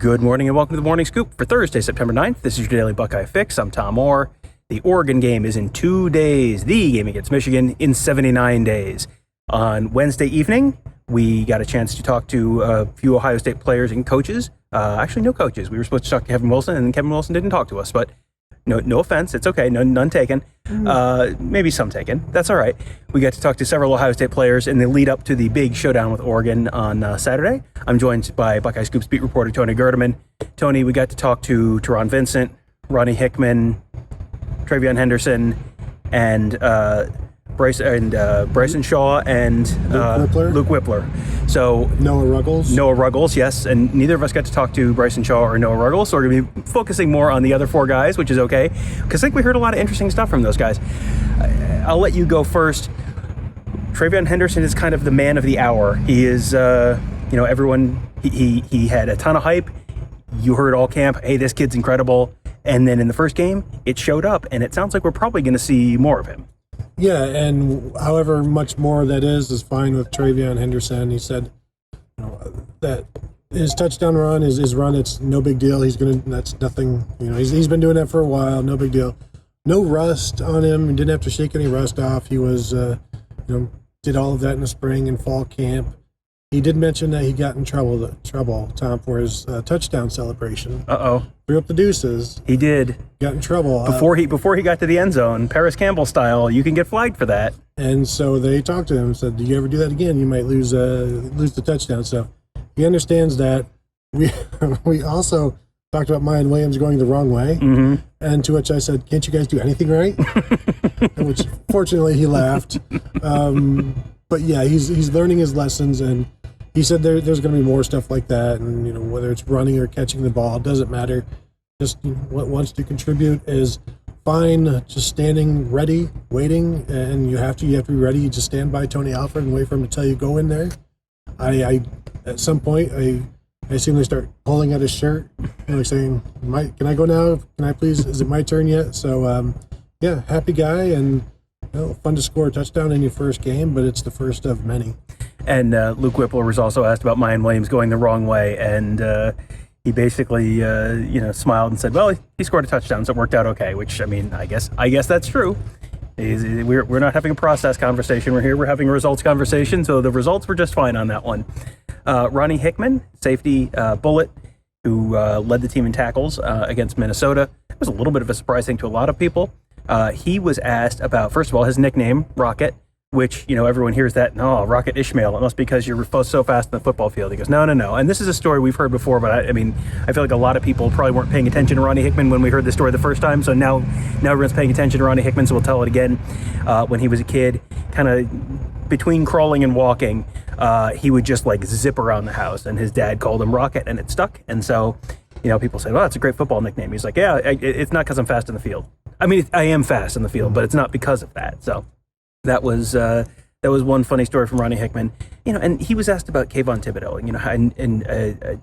Good morning and welcome to the Morning Scoop for Thursday, September 9th. This is your daily Buckeye fix. I'm Tom Orr. The Oregon game is in 2 days. The game against Michigan in 79 days. On Wednesday evening, we got a chance to talk to a few Ohio State players and coaches. Actually, no coaches. We were supposed to talk to Kevin Wilson, and Kevin Wilson didn't talk to us, but no offense. It's okay. None taken. Maybe some taken. That's all right. We got to talk to several Ohio State players in the lead up to the big showdown with Oregon on Saturday. I'm joined by Buckeye Scoop's beat reporter, Tony Gerdeman. Tony, we got to talk to Teron Vincent, Ronnie Hickman, Henderson, and Bryson Shaw and Luke Whippler. So Noah Ruggles, yes, and neither of us got to talk to Bryson Shaw or Noah Ruggles, so we're going to be focusing more on the other four guys, which is okay, because I think we heard a lot of interesting stuff from those guys. I'll let you go first. Henderson is kind of the man of the hour. He is, everyone, he had a ton of hype. You heard all camp, hey, this kid's incredible. And then in the first game, it showed up, and it sounds like we're probably going to see more of him. Yeah, and however much more that is fine with Henderson. He said, that his touchdown run, his run, it's no big deal. That's nothing. He's been doing that for a while. No big deal. No rust on him. He didn't have to shake any rust off. He was, did all of that in the spring and fall camp. He did mention that he got in trouble, Tom, for his touchdown celebration. Threw up the deuces. He did. Got in trouble. Before he got to the end zone, Paris Campbell style, you can get flagged for that. And so they talked to him and said, do you ever do that again, you might lose the touchdown. So he understands that. We also talked about Mayan Williams going the wrong way. Mm-hmm. And to which I said, can't you guys do anything right? Which fortunately he laughed. But yeah, he's learning his lessons, and he said there's going to be more stuff like that, and whether it's running or catching the ball, it doesn't matter. Just what wants to contribute is fine. Just standing ready, waiting, and you have to be ready. You just stand by Tony Alford and wait for him to tell you go in there. I at some point I assume they start pulling at his shirt, saying, "Can I go now? Can I please? Is it my turn yet?" So yeah, happy guy, and fun to score a touchdown in your first game, but it's the first of many. And Luke Whippler was also asked about Mayan Williams going the wrong way, and he basically, smiled and said, "Well, he scored a touchdown, so it worked out okay." Which, I guess that's true. We're not having a process conversation. We're having a results conversation. So the results were just fine on that one. Ronnie Hickman, safety bullet, who led the team in tackles against Minnesota. It was a little bit of a surprise thing to a lot of people. He was asked about, first of all, his nickname, Rocket, which, everyone hears that, no, Rocket Ishmael, it must be because you're so fast in the football field. He goes, no. And this is a story we've heard before, but I feel like a lot of people probably weren't paying attention to Ronnie Hickman when we heard the story the first time, so now everyone's paying attention to Ronnie Hickman, so we'll tell it again. When he was a kid, kind of between crawling and walking, he would just zip around the house, and his dad called him Rocket, and it stuck, and so, people say, well, that's a great football nickname. He's like, yeah, it's not because I'm fast in the field. I am fast in the field, but it's not because of that, so... That was one funny story from Ronnie Hickman, and he was asked about Kayvon Thibodeaux,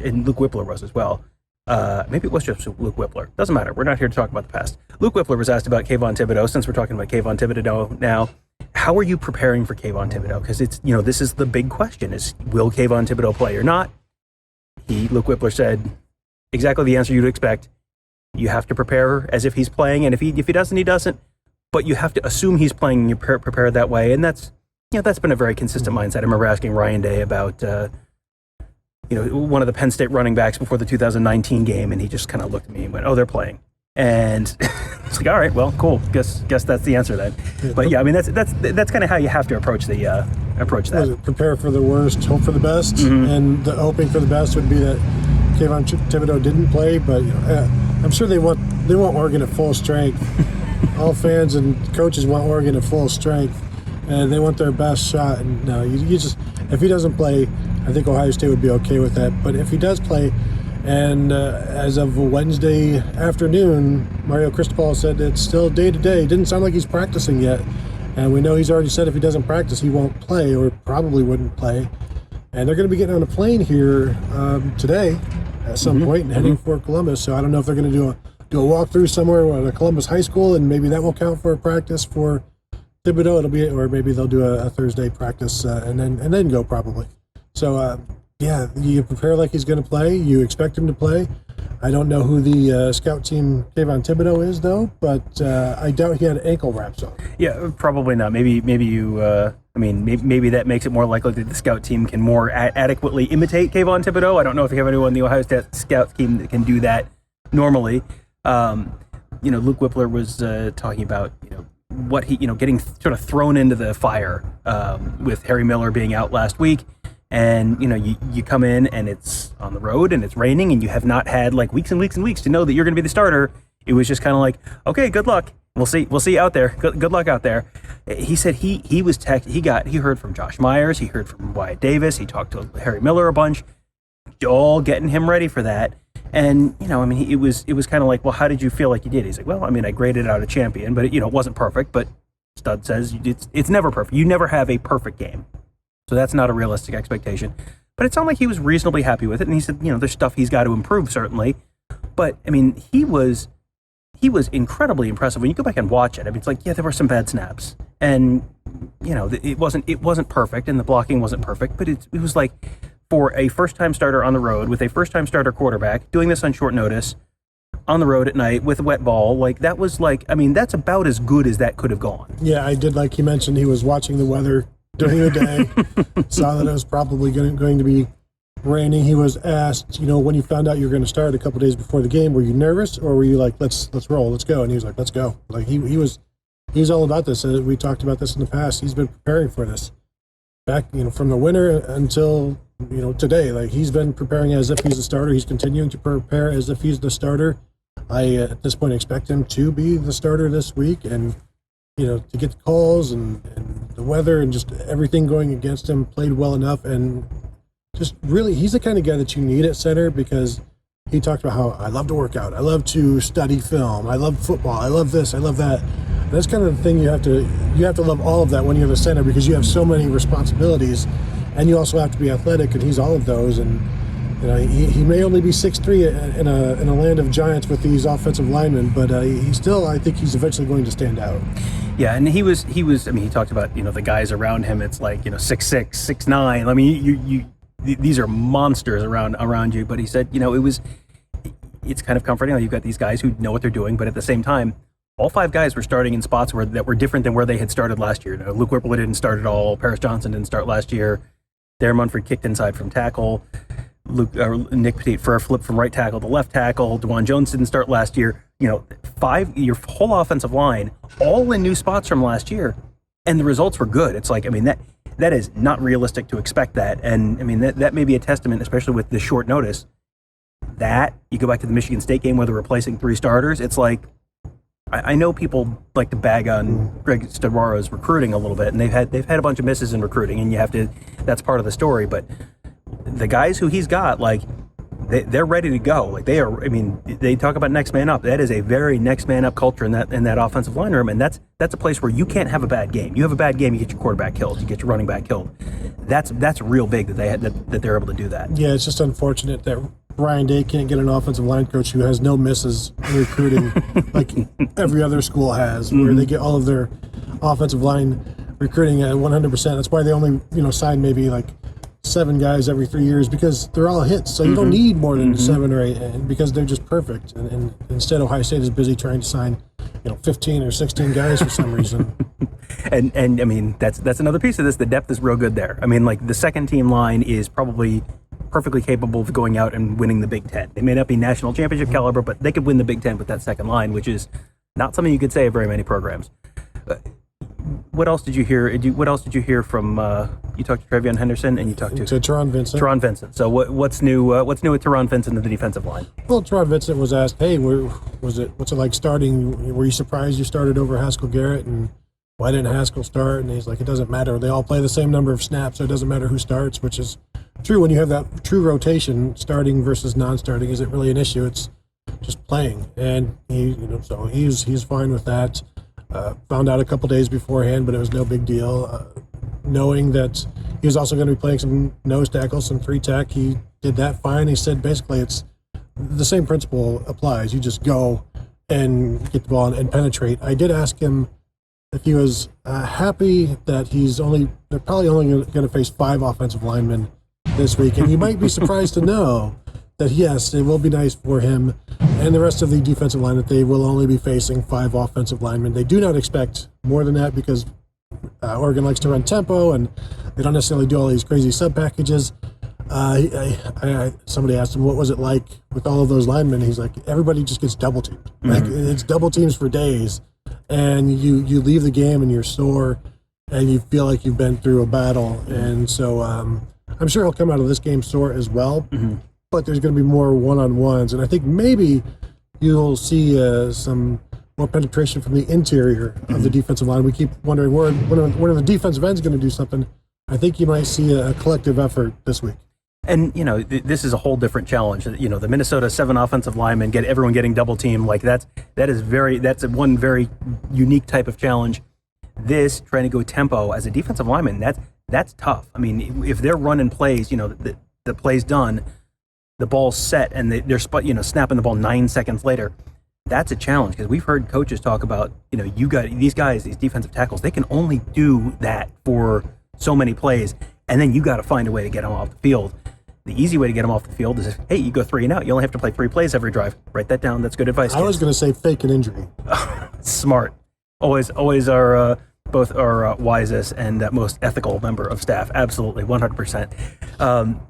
and Luke Whippler was as well. Maybe it was just Luke Whippler. Doesn't matter. We're not here to talk about the past. Luke Whippler was asked about Kayvon Thibodeaux. Since we're talking about Kayvon Thibodeaux now, how are you preparing for Kayvon Thibodeaux? Because it's this is the big question: is will Kayvon Thibodeaux play or not? Luke Whippler said exactly the answer you'd expect. You have to prepare as if he's playing, and if he doesn't, he doesn't. But you have to assume he's playing and you prepare that way. And that's been a very consistent mindset. I remember asking Ryan Day about, one of the Penn State running backs before the 2019 game. And he just kind of looked at me and went, oh, they're playing. And it's like, all right, well, cool. Guess that's the answer then. But yeah, that's kind of how you have to approach that. Prepare for the worst, hope for the best. Mm-hmm. And the hoping for the best would be that Kayvon Thibodeaux didn't play. But I'm sure they want Oregon at full strength. All fans and coaches want Oregon at full strength, and they want their best shot. And no, you just, if he doesn't play, I think Ohio State would be okay with that. But if he does play, and as of Wednesday afternoon, Mario Cristobal said it's still day to day. Didn't sound like he's practicing yet, and we know he's already said if he doesn't practice, he won't play or probably wouldn't play. And they're going to be getting on a plane here today at some point and heading for Columbus. So I don't know if they're going to do a walkthrough somewhere at a Columbus high school, and maybe that will count for a practice for Thibodeaux. It'll be, or maybe they'll do a Thursday practice and then go probably. So yeah, you prepare like he's going to play. You expect him to play. I don't know who the scout team Hickman and Thibodeaux is, though, but I doubt he had ankle wraps on. Yeah, probably not. Maybe you. Maybe that makes it more likely that the scout team can more adequately imitate Kayvon Thibodeaux. I don't know if you have anyone in the Ohio State scout team that can do that normally. Luke Whippler was talking about what he getting sort of thrown into the fire with Harry Miller being out last week. And, you come in and it's on the road and it's raining and you have not had like weeks and weeks and weeks to know that you're going to be the starter. It was just kind of like, okay, good luck. We'll see you out there. Good luck out there. He said he heard from Josh Myers. He heard from Wyatt Davis. He talked to Harry Miller a bunch, all getting him ready for that. And, it was kind of like, well, how did you feel like you did? He's like, well, I graded out a champion, but it wasn't perfect. But Stud says it's never perfect. You never have a perfect game. So that's not a realistic expectation. But it sounded like he was reasonably happy with it. And he said, there's stuff he's got to improve, certainly. But, he was incredibly impressive. When you go back and watch it, it's like, yeah, there were some bad snaps. And, it wasn't perfect, and the blocking wasn't perfect. But it was like, for a first-time starter on the road, with a first-time starter quarterback, doing this on short notice, on the road at night, with a wet ball, that was that's about as good as that could have gone. Yeah, I did, like he mentioned, he was watching the weather during the day, saw that it was probably going to be raining. He was asked, when you found out you were going to start a couple days before the game, were you nervous or were you like, let's roll, let's go? And he was like, let's go. Like he was all about this. We talked about this in the past. He's been preparing for this back, from the winter until, today. Like he's been preparing as if he's a starter. He's continuing to prepare as if he's the starter. I, at this point, expect him to be the starter this week. And, to get the calls and the weather and just everything going against him, played well enough. And just really, he's the kind of guy that you need at center, because he talked about how I love to work out. I love to study film. I love football. I love this. I love that. And that's kind of the thing you have to love all of that when you're the center, because you have so many responsibilities, and you also have to be athletic, and he's all of those. And he may only be 6'3" in a land of giants with these offensive linemen, but he still, I think he's eventually going to stand out. Yeah, and he talked about, the guys around him. It's like, 6'6", 6'9". These are monsters around you. But he said, it's kind of comforting. You've got these guys who know what they're doing, but at the same time, all five guys were starting in spots that were different than where they had started last year. Luke Whippler didn't start at all. Paris Johnson didn't start last year. Darren Munford kicked inside from tackle. Nick Petit-Frere flipped from right tackle to left tackle. DeJuan Jones didn't start last year. Your whole offensive line, all in new spots from last year, and the results were good. It's like, that is not realistic to expect that. And that may be a testament, especially with the short notice, that you go back to the Michigan State game where they're replacing three starters. It's like, I know people like to bag on Greg Studwaro's recruiting a little bit, and they've had a bunch of misses in recruiting, and that's part of the story. But the guys who he's got, they're ready to go. Like they are. They talk about next man up. That is a very next man up culture in that offensive line room, and that's a place where you can't have a bad game. You have a bad game, you get your quarterback killed, you get your running back killed. That's real big that they're able to do that. Yeah, it's just unfortunate that Ryan Day can't get an offensive line coach who has no misses in recruiting like every other school has, where they get all of their offensive line recruiting at 100%. That's why they only sign maybe like 7 guys every 3 years, because they're all hits. So you don't need more than 7 or 8, and because they're just perfect. And instead, Ohio State is busy trying to sign 15 or 16 guys for some reason. and that's another piece of this. The depth is real good there. The second team line is probably perfectly capable of going out and winning the Big Ten. They may not be national championship caliber, but they could win the Big Ten with that second line, which is not something you could say of very many programs. What else did you hear? What else did you hear from? You talked to Trevion Henderson, and you talked to Teron Vincent. Teron Vincent. So what's new? What's new with Teron Vincent in the defensive line? Well, Teron Vincent was asked, "Hey, what's it like starting? Were you surprised you started over Haskell Garrett, and why didn't Haskell start?" And he's like, "It doesn't matter. They all play the same number of snaps, so it doesn't matter who starts." Which is true when you have that true rotation. Starting versus non-starting isn't really an issue. It's just playing, and so he's fine with that. Found out a couple days beforehand, but it was no big deal. Knowing that he was also going to be playing some nose tackle, some free tack, he did that fine. He said basically it's the same principle applies. You just go and get the ball and penetrate. I did ask him if he was happy that they're probably only going to face 5 offensive linemen this week, and you might be surprised to know that, yes, it will be nice for him and the rest of the defensive line that they will only be facing 5 offensive linemen. They do not expect more than that because Oregon likes to run tempo, and they don't necessarily do all these crazy sub packages. Somebody asked him what was it like with all of those linemen. He's like, everybody just gets double teamed. Like, it's double teams for days, and you leave the game and you're sore, and you feel like you've been through a battle. And so I'm sure he'll come out of this game sore as well. But there's going to be more one-on-ones, and I think maybe you'll see some more penetration from the interior of the defensive line. We keep wondering when the defensive end's going to do something. I think you might see a collective effort this week. And, this is a whole different challenge. The Minnesota 7 offensive linemen, everyone getting double teamed, like that's one very unique type of challenge. This, trying to go tempo as a defensive lineman, that's tough. I mean, if they're running plays, the play's done, the ball's set, and they're snapping the ball 9 seconds later, that's a challenge, because we've heard coaches talk about, you got these guys, these defensive tackles, they can only do that for so many plays, and then you got to find a way to get them off the field. The easy way to get them off the field is, hey, you go 3 and out. You only have to play 3 plays every drive. Write that down. That's good advice. I was going to say fake an injury. Smart. Always our both our wisest and most ethical member of staff. Absolutely, 100%.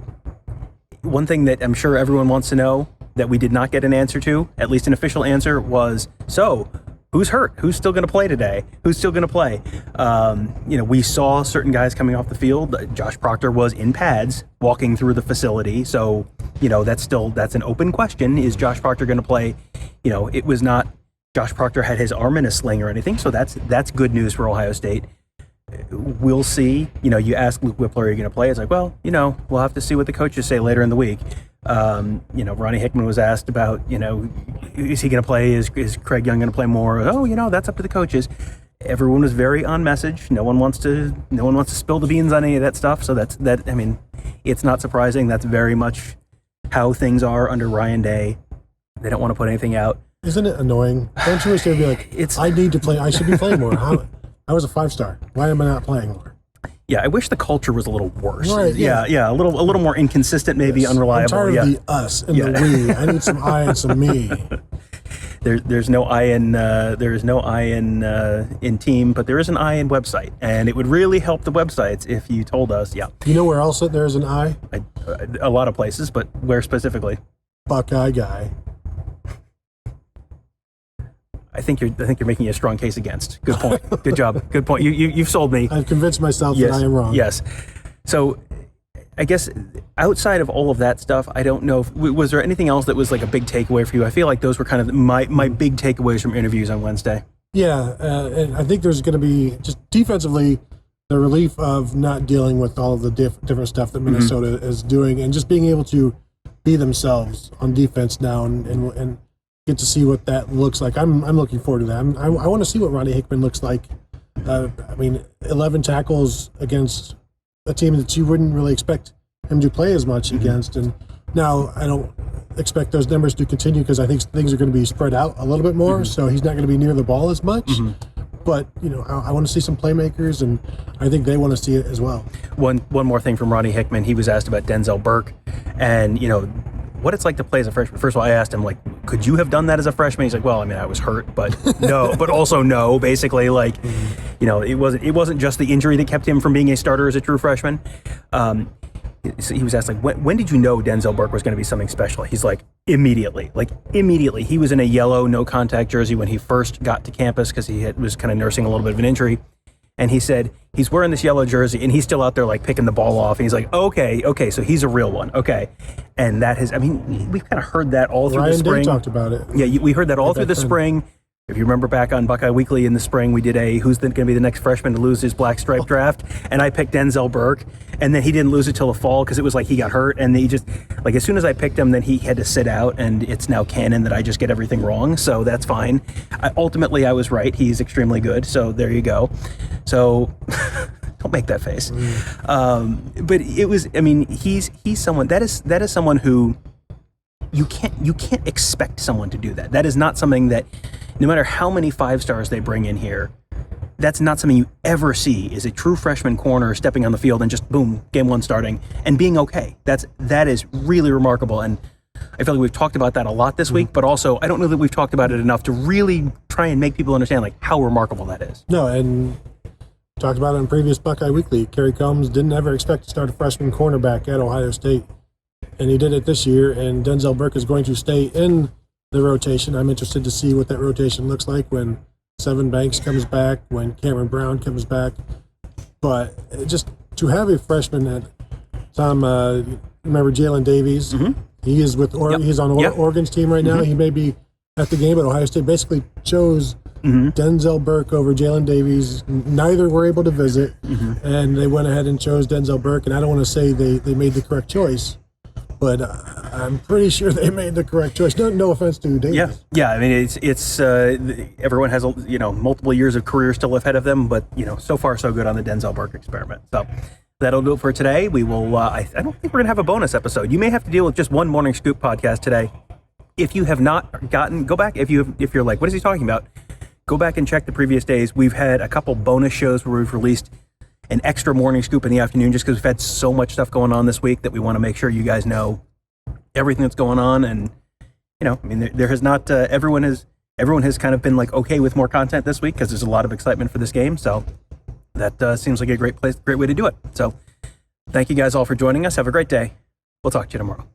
One thing that I'm sure everyone wants to know that we did not get an answer to, at least an official answer, was, so who's hurt? Who's still going to play today? Who's still going to play? We saw certain guys coming off the field. Josh Proctor was in pads walking through the facility. So, that's an open question. Is Josh Proctor going to play? It was not Josh Proctor had his arm in a sling or anything. So that's good news for Ohio State. We'll see. You ask Luke Whippler, are you going to play? It's like, well, we'll have to see what the coaches say later in the week. Ronnie Hickman was asked about, is he going to play? Is Craig Young going to play more? Oh, that's up to the coaches. Everyone was very on message. No one wants to spill the beans on any of that stuff. So it's not surprising. That's very much how things are under Ryan Day. They don't want to put anything out. Isn't it annoying? Don't you wish they'd be like, I need to play. I should be playing more. I was a 5-star. Why am I not playing more? Yeah, I wish the culture was a little worse. Right, yeah, a little more inconsistent, maybe unreliable. I'm tired of the us and the we. I need some I and some me. There's no I in team, but there is an I in website, and it would really help the websites if you told us. Yeah. You know where else there's an I? A lot of places, but where specifically? Buckeye guy. I think you're making a strong case against. Good point. Good job. Good point. You've sold me. I've convinced myself that I am wrong. Yes. So I guess outside of all of that stuff, I don't know. Was there anything else that was like a big takeaway for you? I feel like those were kind of my big takeaways from interviews on Wednesday. Yeah, and I think there's going to be just defensively the relief of not dealing with all of the different stuff that Minnesota is doing, and just being able to be themselves on defense now and get to see what that looks like. I'm looking forward to that. I want to see what Ronnie Hickman looks like. 11 tackles against a team that you wouldn't really expect him to play as much against. And now I don't expect those numbers to continue because I think things are going to be spread out a little bit more. So he's not going to be near the ball as much. But, I want to see some playmakers, and I think they want to see it as well. One more thing from Ronnie Hickman. He was asked about Denzel Burke and, what it's like to play as a freshman. First of all, I asked him, could you have done that as a freshman? He's like, well, I was hurt, but no, but also no, basically, it wasn't just the injury that kept him from being a starter as a true freshman. So he was asked, when did you know Denzel Burke was going to be something special? He's like, immediately. He was in a yellow no-contact jersey when he first got to campus because he was kind of nursing a little bit of an injury. And he said, he's wearing this yellow jersey, and he's still out there, picking the ball off. And he's like, okay, so he's a real one. Okay. And that has, we've kind of heard that all through the spring. Ryan Day talked about it. Yeah, we heard that all through the spring. If you remember back on Buckeye Weekly in the spring, we did who's going to be the next freshman to lose his black stripe draft, and I picked Denzel Burke, and then he didn't lose it till the fall because it was he got hurt, and he just, as soon as I picked him, then he had to sit out, and it's now canon that I just get everything wrong, so that's fine. Ultimately, I was right. He's extremely good, so there you go. So don't make that face. But it was, he's someone, that is someone who you can't expect someone to do that. That is not something that, no matter how many 5 stars they bring in here, that's not something you ever see, is a true freshman corner stepping on the field and just boom, game one starting and being okay. That is really remarkable. And I feel like we've talked about that a lot this week, but also I don't know that we've talked about it enough to really try and make people understand like how remarkable that is. No, and talked about it in previous Buckeye Weekly. Kerry Combs didn't ever expect to start a freshman cornerback at Ohio State, and he did it this year, and Denzel Burke is going to stay in the rotation. I'm interested to see what that rotation looks like when Seven Banks comes back, when Cameron Brown comes back. But just to have a freshman at Tom, remember Jalen Davies? Mm-hmm. He is with he's on Oregon's team right now. Mm-hmm. He may be at the game, but Ohio State basically chose Denzel Burke over Jalen Davies. Neither were able to visit, and they went ahead and chose Denzel Burke. And I don't want to say they made the correct choice, but I'm pretty sure they made the correct choice. No offense to Davies. Yeah. I mean, it's everyone has multiple years of career still ahead of them, but so far so good on the Denzel Burke experiment. So that'll do it for today. We will. I don't think we're gonna have a bonus episode. You may have to deal with just one Morning Scoop podcast today. If you have not go back. If you're like, what is he talking about? Go back and check the previous days. We've had a couple bonus shows where we've released an extra Morning Scoop in the afternoon just because we've had so much stuff going on this week that we want to make sure you guys know everything that's going on. And there has not everyone has kind of been like okay with more content this week because there's a lot of excitement for this game. So that seems like a great way to do it. So thank you guys all for joining us. Have a great day. We'll talk to you tomorrow.